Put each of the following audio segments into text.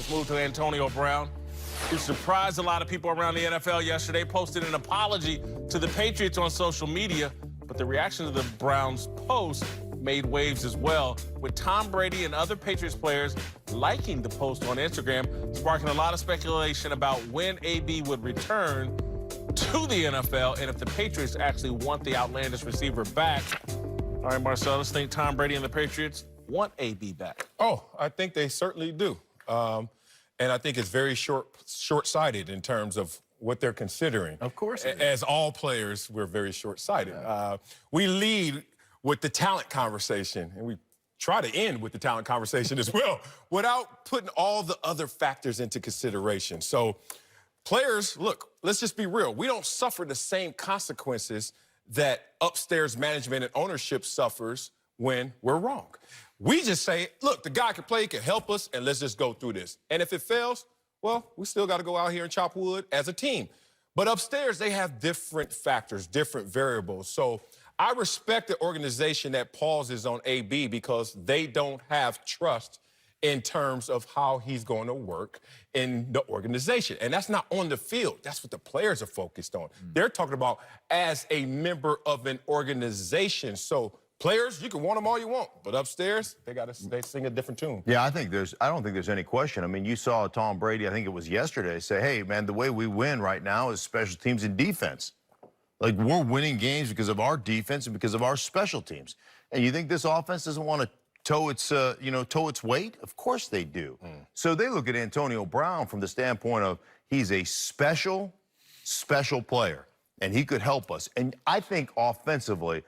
Let's move to Antonio Brown, who surprised a lot of people around the NFL yesterday, posted an apology to the Patriots on social media, but the reaction to the Browns' post made waves as well, with Tom Brady and other Patriots players liking the post on Instagram, sparking a lot of speculation about when AB would return to the NFL and if the Patriots actually want the outlandish receiver back. All right, Marcellus, think Tom Brady and the Patriots want AB back? Oh, I think they certainly do. And I think it's very short-sighted in terms of what they're considering. Of course it is. As all players, we're very short-sighted. Yeah. We lead with the talent conversation, and we try to end with the talent conversation as well, without putting all the other factors into consideration. So players, look, let's just be real. We don't suffer the same consequences that upstairs management and ownership suffers when we're wrong. We just say, look, the guy can play, can help us, and let's just go through this. And if it fails, well, we still got to go out here and chop wood as a team. But upstairs, they have different factors, different variables. So I respect the organization that pauses on AB because they don't have trust in terms of how he's going to work in the organization. And that's not on the field. That's what the players are focused on. They're talking about as a member of an organization. So players, you can want them all you want, but upstairs, they sing a different tune. Yeah, I don't think there's any question. I mean, you saw Tom Brady, I think it was yesterday, say, hey, man, the way we win right now is special teams and defense. Like, we're winning games because of our defense and because of our special teams. And you think this offense doesn't want to toe its weight? Of course they do. So they look at Antonio Brown from the standpoint of he's a special player, and he could help us. And I think offensively,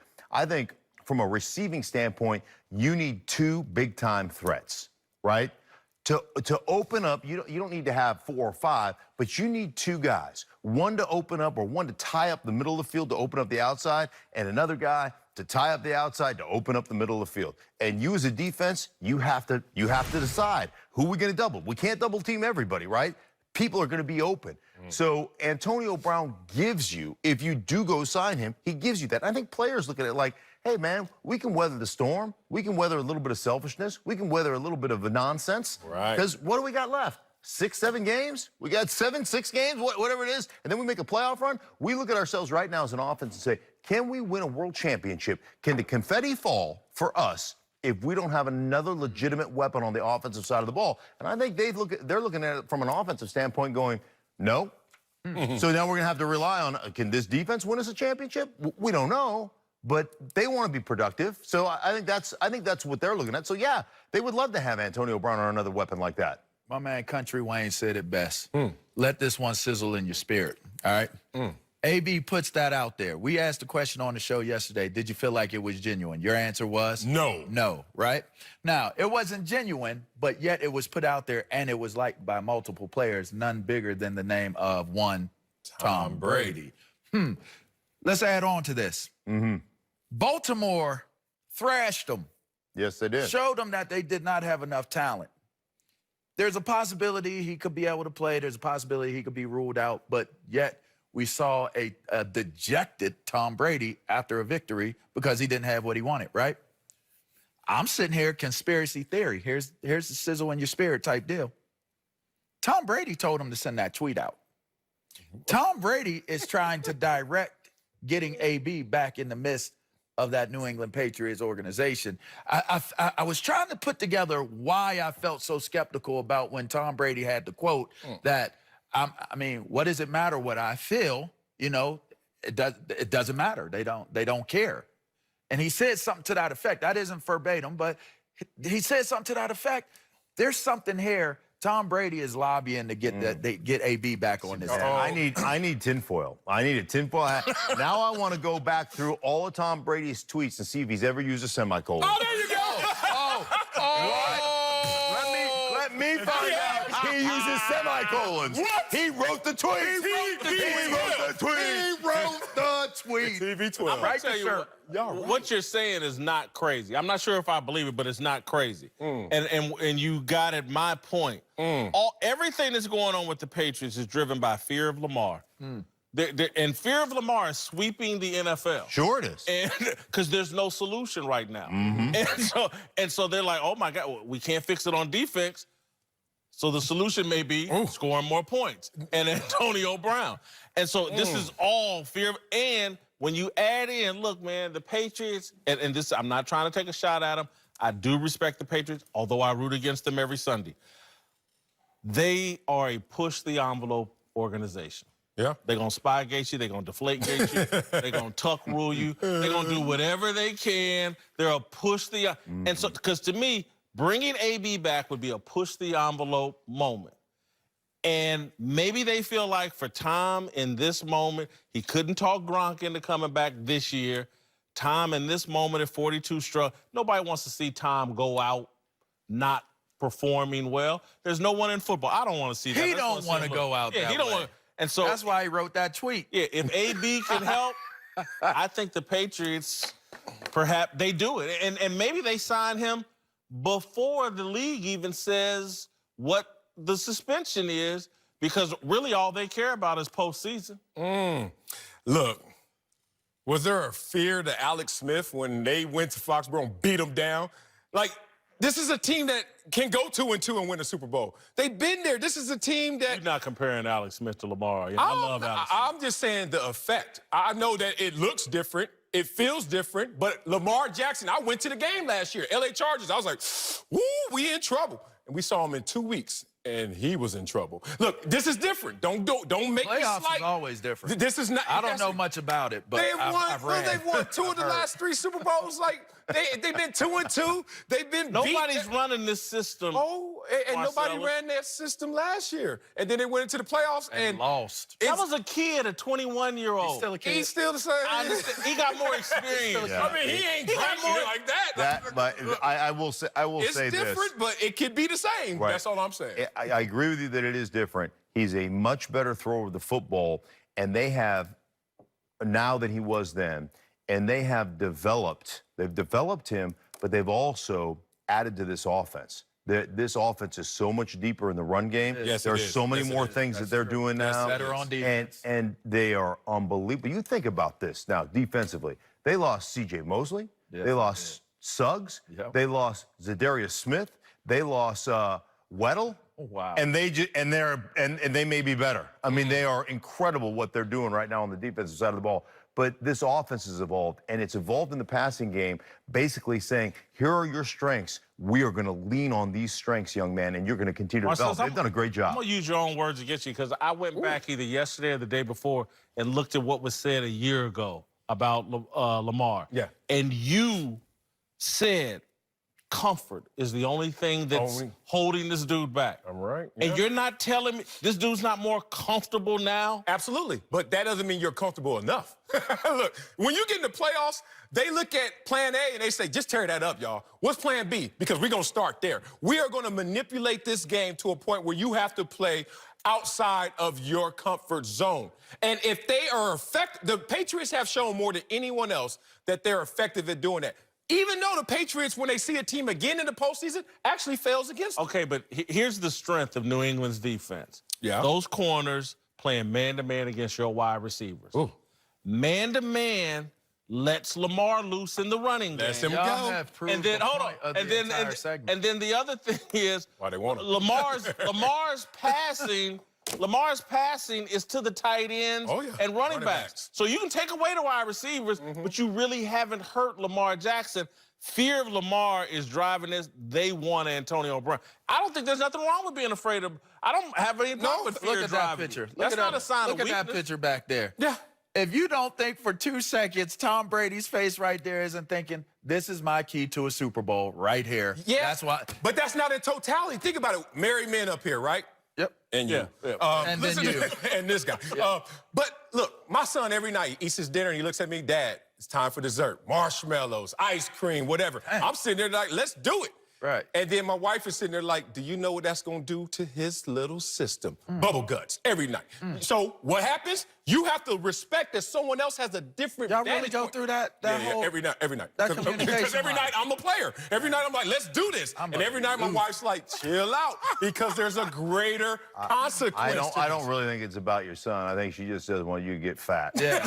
from a receiving standpoint, you need two big-time threats, right? To open up, you don't need to have 4 or 5, but you need 2 guys. One to open up, or one to tie up the middle of the field to open up the outside, and another guy to tie up the outside to open up the middle of the field. And you as a defense, you have to decide who we're going to double. We can't double team everybody, right? People are going to be open. So Antonio Brown gives you, if you do go sign him, he gives you that. I think players look at it like, hey, man, we can weather the storm. We can weather a little bit of selfishness. We can weather a little bit of the nonsense. Right. Because what do we got left? 6, 7 games? We got 6 games, whatever it is, and then we make a playoff run? We look at ourselves right now as an offense and say, can we win a world championship? Can the confetti fall for us if we don't have another legitimate weapon on the offensive side of the ball? And I think they're looking at it from an offensive standpoint going, no. So now we're going to have to rely on, can this defense win us a championship? We don't know. But they want to be productive, so I think that's what they're looking at. So yeah, they would love to have Antonio Brown or another weapon like that. My man Country Wayne said it best. Let this one sizzle in your spirit, all right? AB puts that out there. We asked the question on the show yesterday, did you feel like it was genuine? Your answer was? No. No, right? Now, it wasn't genuine, but yet it was put out there, and it was liked by multiple players, none bigger than the name of one Tom Brady. Let's add on to this. Baltimore thrashed them. Yes, they did. Showed them that they did not have enough talent. There's a possibility he could be able to play. There's a possibility he could be ruled out. But yet we saw a dejected Tom Brady after a victory because he didn't have what he wanted, right? I'm sitting here, conspiracy theory. Here's the sizzle in your spirit type deal. Tom Brady told him to send that tweet out. Tom Brady is trying to direct getting AB back in the midst of that New England Patriots organization. I was trying to put together why I felt so skeptical about when Tom Brady had the quote that, I mean, what does it matter what I feel? You know, it doesn't matter. They don't care. And he said something to that effect. That isn't verbatim, but he said something to that effect. There's something here. Tom Brady is lobbying to get AB back on this. I need tinfoil. I need a tinfoil hat. Now I want to go back through all of Tom Brady's tweets and see if he's ever used a semicolon. Oh, there you go. Let me find out he uses semicolons. What? He wrote the tweet. He wrote the tweet. TV 12. I'm right there, what you're saying is not crazy. I'm not sure if I believe it, but it's not crazy. And you got at my point. Everything that's going on with the Patriots is driven by fear of Lamar. And fear of Lamar is sweeping the NFL. Sure it is. And because there's no solution right now. And so they're like, oh my God, we can't fix it on defense. So the solution may be scoring more points and Antonio Brown. And so this is all fear. And when you add in, look, man, the Patriots, and this, I'm not trying to take a shot at them. I do respect the Patriots, although I root against them every Sunday. They are a push-the-envelope organization. Yeah. They're going to spy-gate you. They're going to deflate-gate you. They're going to tuck-rule you. They're going to do whatever they can. They're a push-the... And so, because to me, bringing AB back would be a push-the-envelope moment. And maybe they feel like for Tom in this moment, he couldn't talk Gronk into coming back this year. Tom in this moment at 42 struck. Nobody wants to see Tom go out not performing well. There's no one in football. I don't want to see that. He don't want to go out that he don't way. want. And so that's why he wrote that tweet. Yeah, if AB can help, I think the Patriots, perhaps they do it. And maybe they sign him before the league even says what the suspension is, because really all they care about is postseason. Look, was there a fear to Alex Smith when they went to Foxborough and beat him down? Like, this is a team that can go 2-2 and win a Super Bowl. They've been there. This is a team that... You're not comparing Alex Smith to Lamar. You know, I love Alex Smith. I'm just saying the effect. I know that it looks different. It feels different. But Lamar Jackson, I went to the game last year, LA Chargers. I was like, woo, we in trouble. And we saw him in 2 weeks, and he was in trouble. Look, this is different. Don't make me Playoffs slight. is always different. This is not... I don't know much about it, but I've read. They've won 2 of the last 3 Super Bowls. Like, they've been 2-2. They've been Nobody's running this system. Oh, and nobody ran that system last year. And then they went into the playoffs and lost. That was a kid, a 21-year-old. He's still a kid. He's still the same. I understand. He got more experience. Yeah. I mean, he ain't drinking like that. But I will say it's this. different, but it could be the same. Right. That's all I'm saying. I agree with you that it is different. He's a much better thrower of the football, and they have, now than he was then, and they have developed. They've developed him, but they've also added to this offense. This offense is so much deeper in the run game. Yes, there are it is. so many Yes, it more is. things that they're doing now. Better on defense. And they are unbelievable. You think about this now defensively. They lost C.J. Mosley. Yes, they lost Suggs. Yep. They lost Zadarius Smith. They lost Weddle. Oh, wow. And they may be better. I mean, they are incredible what they're doing right now on the defensive side of the ball. But this offense has evolved, and it's evolved in the passing game, basically saying, here are your strengths. We are going to lean on these strengths, young man, and you're going to continue to develop. They've done a great job. I'm going to use your own words against you, because I went back either yesterday or the day before and looked at what was said a year ago about Lamar. Yeah. And you said comfort is the only thing that's holding this dude back. I'm right. And you're not telling me this dude's not more comfortable now? Absolutely. But that doesn't mean you're comfortable enough. Look, when you get in the playoffs, they look at plan A and they say, just tear that up, y'all. What's plan B? Because we're going to start there. We are going to manipulate this game to a point where you have to play outside of your comfort zone. And if they are effective, the Patriots have shown more than anyone else that they're effective at doing that. Even though the Patriots, when they see a team again in the postseason, actually fails against them. Okay, but here's the strength of New England's defense. Yeah. Those corners playing man-to-man against your wide receivers. Ooh. Man-to-man lets Lamar loose in the running game. Lets him Y'all go. have proved And then, the hold on. point of And the then, entire segment. and then the other thing is, Why they want him. Lamar's passing is to the tight ends and running backs. So you can take away the wide receivers, but you really haven't hurt Lamar Jackson. Fear of Lamar is driving this. They want Antonio Brown. I don't think there's nothing wrong with being afraid of. I don't have any problem with fear Look at driving that picture. you. That's not a sign of Look weakness. at that picture back there. Yeah. If you don't think for 2 seconds Tom Brady's face right there isn't thinking, this is my key to a Super Bowl right here. Yeah. That's why. But that's not in totality. Think about it. Married men up here, right? Yep. And you. Yeah. And then you. And this guy. But look, my son every night he eats his dinner and he looks at me, Dad, it's time for dessert. Marshmallows, ice cream, whatever. Dang. I'm sitting there like, let's do it. Right. And then my wife is sitting there like, do you know what that's going to do to his little system? Bubble guts every night. So what happens? You have to respect that someone else has a different Y'all really vantage go point. through that Yeah, whole... every night. that Because communication every line. night I'm a player. Every night I'm like, let's do this. And every night my wife's like, chill out, because there's a greater consequence. I don't really think it's about your son. I think she just doesn't want you to get fat. Yeah.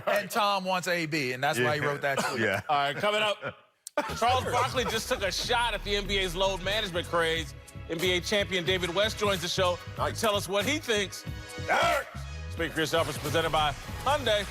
And Tom wants AB, and that's why he wrote that tweet. Yeah. All right, coming up, Charles Barkley just took a shot at the NBA's load management craze. NBA champion David West joins the show to tell us what he thinks. Speak for Yourself is presented by Hyundai.